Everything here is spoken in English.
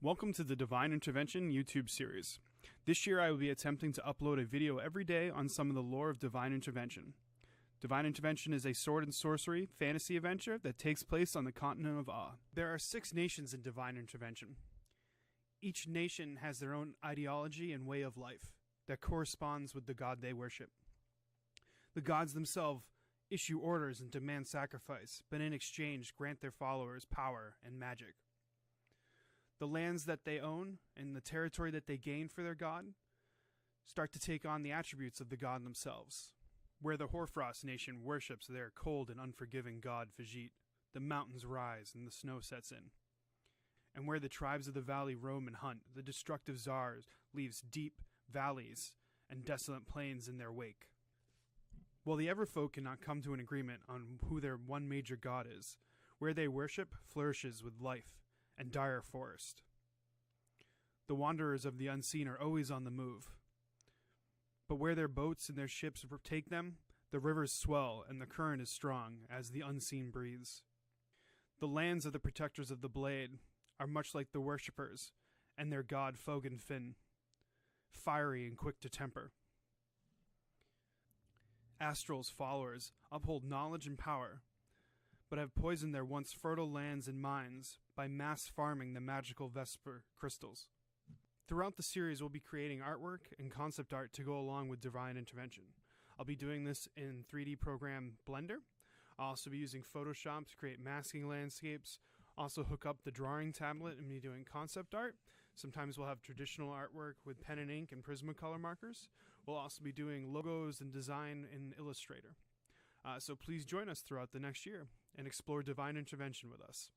Welcome to the Divine Intervention YouTube series. This year I will be attempting to upload a video every day on some of the lore of Divine Intervention. Divine Intervention is a sword and sorcery fantasy adventure that takes place on the continent of Ah. There are 6 nations in Divine Intervention. Each nation has their own ideology and way of life that corresponds with the god they worship. The gods themselves issue orders and demand sacrifice, but in exchange grant their followers power and magic. The lands that they own and the territory that they gain for their god start to take on the attributes of the god themselves. Where the Hoarfrost nation worships their cold and unforgiving god Fajit, the mountains rise and the snow sets in. And where the tribes of the valley roam and hunt, the destructive Tsar leaves deep valleys and desolate plains in their wake. While the Everfolk cannot come to an agreement on who their one major god is, where they worship flourishes with life and dire forest. The wanderers of the unseen are always on the move. But where their boats and their ships take them, the rivers swell and the current is strong as the unseen breathes. The lands of the protectors of the blade are much like the worshippers and their god Fogan Finn, fiery and quick to temper. Astral's followers uphold knowledge and power, but have poisoned their once fertile lands and mines by mass farming the magical Vesper crystals. Throughout the series, we'll be creating artwork and concept art to go along with Divine Intervention. I'll be doing this in 3D program Blender. I'll also be using Photoshop to create masking landscapes, also hook up the drawing tablet and be doing concept art. Sometimes we'll have traditional artwork with pen and ink and Prismacolor markers. We'll also be doing logos and design in Illustrator. So please join us throughout the next year and explore Divine Intervention with us.